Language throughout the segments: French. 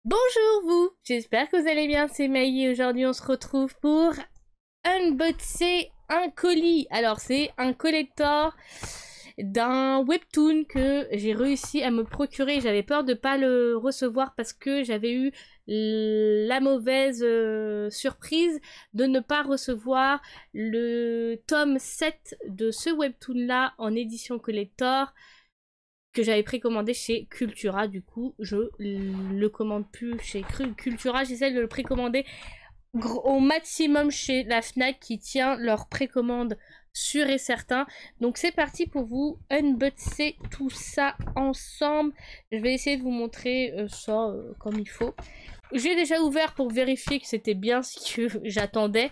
Bonjour vous, j'espère que vous allez bien, c'est Maï et aujourd'hui on se retrouve pour unboxer un colis. Alors c'est un collector d'un webtoon que j'ai réussi à me procurer. J'avais peur de pas le recevoir parce que j'avais eu la mauvaise surprise de ne pas recevoir le tome 7 de ce webtoon là en édition collector que j'avais précommandé chez Cultura. Du coup, je le commande plus chez Cultura. J'essaie de le précommander au maximum chez la Fnac qui tient leur précommande sûr et certain. Donc c'est parti pour vous unboxer tout ça ensemble. Je vais essayer de vous montrer ça comme il faut. J'ai déjà ouvert pour vérifier que c'était bien ce que j'attendais.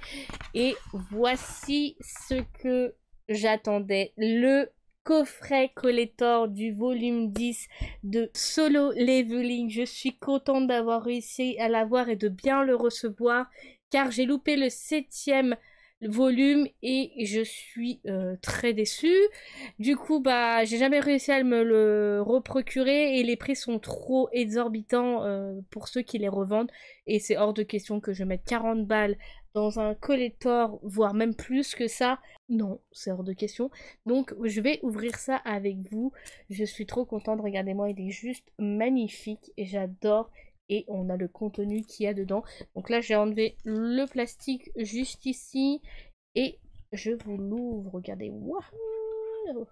Et voici ce que j'attendais. Le coffret collector du volume 10 de Solo Leveling. Je suis contente d'avoir réussi à l'avoir et de bien le recevoir car j'ai loupé le 7e volume et je suis très déçue. Du coup, bah, j'ai jamais réussi à me le reprocurer et les prix sont trop exorbitants pour ceux qui les revendent et c'est hors de question que je mette 40 balles dans un collector, voire même plus que ça. Non, c'est hors de question. Donc, je vais ouvrir ça avec vous. Je suis trop contente. Regardez-moi, il est juste magnifique et j'adore. Et on a le contenu qu'il y a dedans. Donc là, j'ai enlevé le plastique juste ici. Et je vous l'ouvre. Regardez. Waouh!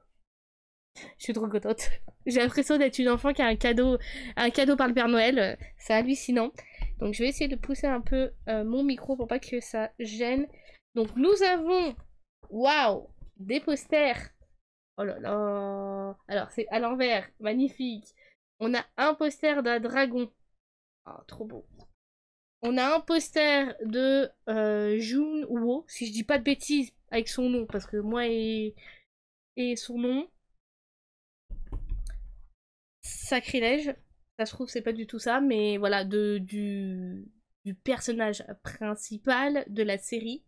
Je suis trop contente. J'ai l'impression d'être une enfant qui a un cadeau par le Père Noël. C'est hallucinant. Donc je vais essayer de pousser un peu mon micro pour pas que ça gêne. Donc nous avons, waouh, des posters. Oh là là. Alors c'est à l'envers, magnifique. On a un poster d'un dragon. Ah, trop beau. On a un poster de Jun Wo, si je dis pas de bêtises, avec son nom, parce que moi et son nom. Sacrilège. Ça se trouve, c'est pas du tout ça, mais voilà, du personnage principal de la série.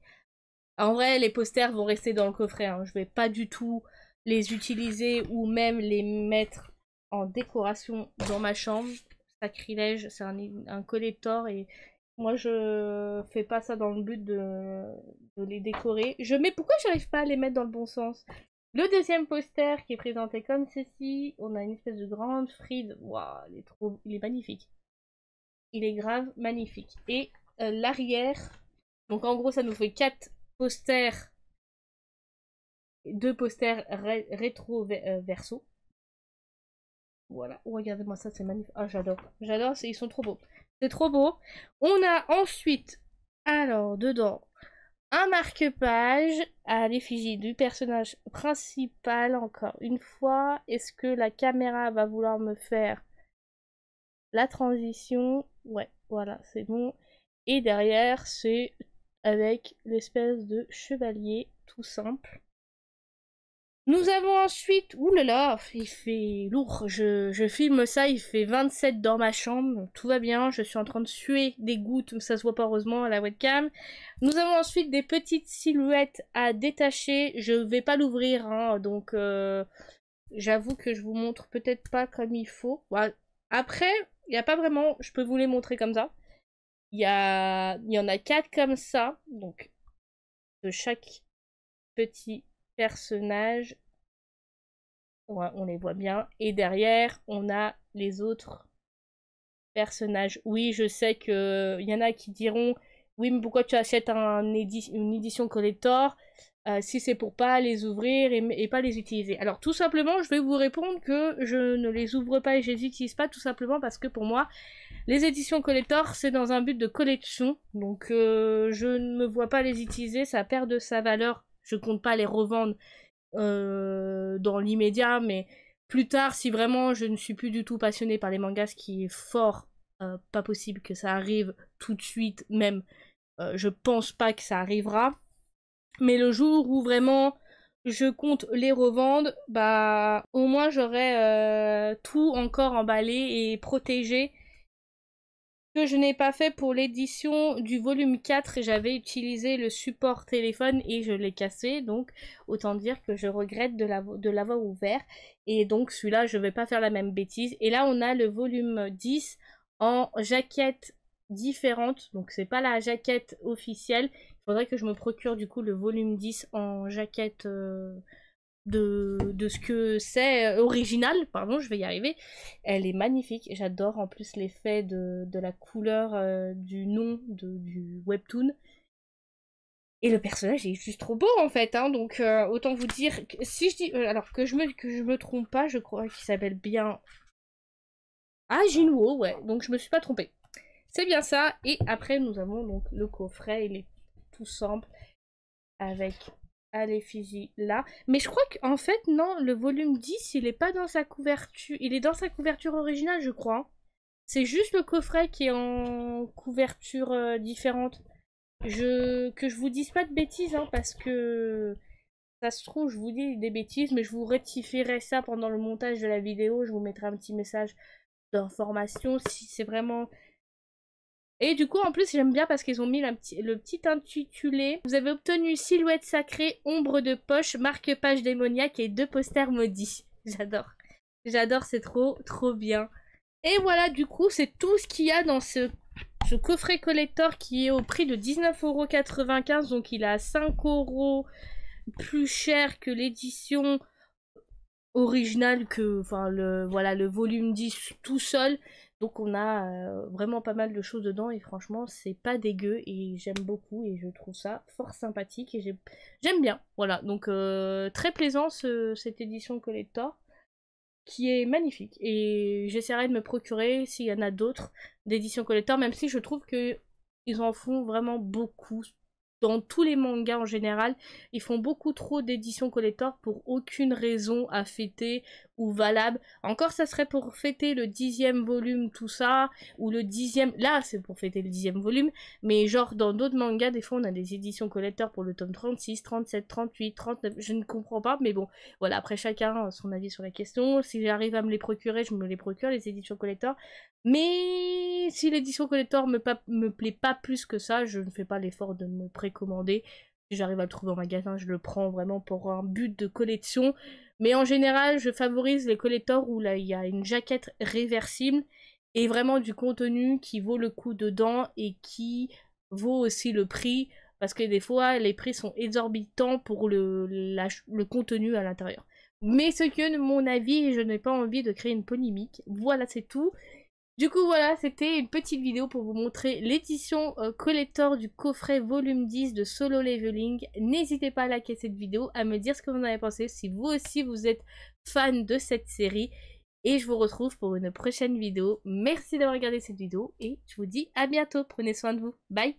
En vrai, les posters vont rester dans le coffret. Hein. Je vais pas du tout les utiliser ou même les mettre en décoration dans ma chambre. Sacrilège, c'est un collector et moi je fais pas ça dans le but de les décorer. Pourquoi j'arrive pas à les mettre dans le bon sens? Le deuxième poster qui est présenté comme ceci, on a une espèce de grande fride. Waouh, il est magnifique. Il est grave magnifique. Et l'arrière, donc en gros ça nous fait 4 posters, 2 posters rétro verso. Voilà, oh, regardez-moi ça, c'est magnifique. Ah, j'adore. J'adore, ils sont trop beaux. C'est trop beau. On a ensuite, alors dedans, un marque-page à l'effigie du personnage principal, encore une fois. Est-ce que la caméra va vouloir me faire la transition? Ouais, voilà, c'est bon. Et derrière, c'est avec l'espèce de chevalier tout simple. Nous avons ensuite, oulala, il fait lourd, je filme ça, il fait 27 dans ma chambre, tout va bien, je suis en train de suer des gouttes, ça se voit pas heureusement à la webcam. Nous avons ensuite des petites silhouettes à détacher, je vais pas l'ouvrir, hein, donc j'avoue que je vous montre peut-être pas comme il faut. Voilà. Après, il n'y a pas vraiment, je peux vous les montrer comme ça. Il y en a 4 comme ça, donc de chaque petit personnage. Ouais, on les voit bien. Et derrière, on a les autres personnages. Oui, je sais que y en a qui diront oui, mais pourquoi tu achètes une édition collector si c'est pour pas les ouvrir et pas les utiliser? Alors tout simplement, je vais vous répondre que je ne les ouvre pas et je les utilise pas tout simplement parce que pour moi, les éditions collector, c'est dans un but de collection. Donc je ne me vois pas les utiliser, ça perd de sa valeur. Je compte pas les revendre dans l'immédiat, mais plus tard, si vraiment je ne suis plus du tout passionnée par les mangas, ce qui est fort pas possible que ça arrive tout de suite, même je pense pas que ça arrivera, mais le jour où vraiment je compte les revendre, bah au moins j'aurai tout encore emballé et protégé que je n'ai pas fait pour l'édition du volume 4. J'avais utilisé le support téléphone et je l'ai cassé, donc autant dire que je regrette de l'avoir ouvert. Et donc celui-là, je vais pas faire la même bêtise. Et là, on a le volume 10 en jaquettes différentes. Donc c'est pas la jaquette officielle. Il faudrait que je me procure du coup le volume 10 en jaquette de ce que c'est original. Pardon, je vais y arriver. Elle est magnifique. J'adore en plus l'effet de la couleur du nom du webtoon. Et le personnage est juste trop beau en fait, hein, donc autant vous dire que, si je dis alors que je me trompe pas, je crois qu'il s'appelle bien Jinwoo, ouais, donc je me suis pas trompée. C'est bien ça. Et après nous avons donc le coffret, il est tout simple avec à l'effigie là. Mais je crois qu'en fait non, le volume 10 il est pas dans sa couverture, il est dans sa couverture originale je crois. C'est juste le coffret qui est en couverture différente. Que je vous dise pas de bêtises, hein, parce que ça se trouve, je vous dis des bêtises, mais je vous rectifierai ça pendant le montage de la vidéo. Je vous mettrai un petit message d'information si c'est vraiment... Et du coup, en plus, j'aime bien parce qu'ils ont mis le petit intitulé. Vous avez obtenu silhouette sacrée, ombre de poche, marque-page démoniaque et 2 posters maudits. J'adore. J'adore, c'est trop, trop bien. Et voilà, du coup, c'est tout ce qu'il y a dans ce coffret collector qui est au prix de 19,95 €. Donc il est à 5 € plus cher que l'édition originale, que enfin le volume 10 tout seul. Donc on a vraiment pas mal de choses dedans et franchement c'est pas dégueu et j'aime beaucoup et je trouve ça fort sympathique et j'aime bien. Voilà, donc très plaisant cette édition collector qui est magnifique. Et j'essaierai de me procurer, s'il y en a d'autres, d'éditions collector, même si je trouve que ils en font vraiment beaucoup. Dans tous les mangas en général, ils font beaucoup trop d'éditions collector pour aucune raison à fêter ou valable. Encore, ça serait pour fêter le 10e volume, tout ça, ou le 10e... Là, c'est pour fêter le 10e volume, mais genre, dans d'autres mangas, des fois, on a des éditions collector pour le tome 36, 37, 38, 39, je ne comprends pas, mais bon, voilà, après chacun son avis sur la question. Si j'arrive à me les procurer, je me les procure, les éditions collector. Mais si l'édition collector me plaît pas plus que ça, je ne fais pas l'effort de me précommander. Si j'arrive à le trouver en magasin, je le prends vraiment pour un but de collection. Mais en général, je favorise les collectors où là il y a une jaquette réversible et vraiment du contenu qui vaut le coup dedans et qui vaut aussi le prix. Parce que des fois, les prix sont exorbitants pour le contenu à l'intérieur. Mais ce que mon avis, et je n'ai pas envie de créer une polémique. Voilà, c'est tout. Du coup voilà, c'était une petite vidéo pour vous montrer l'édition collector du coffret volume 10 de Solo Leveling. N'hésitez pas à liker cette vidéo, à me dire ce que vous en avez pensé, si vous aussi vous êtes fan de cette série. Et je vous retrouve pour une prochaine vidéo. Merci d'avoir regardé cette vidéo et je vous dis à bientôt. Prenez soin de vous. Bye!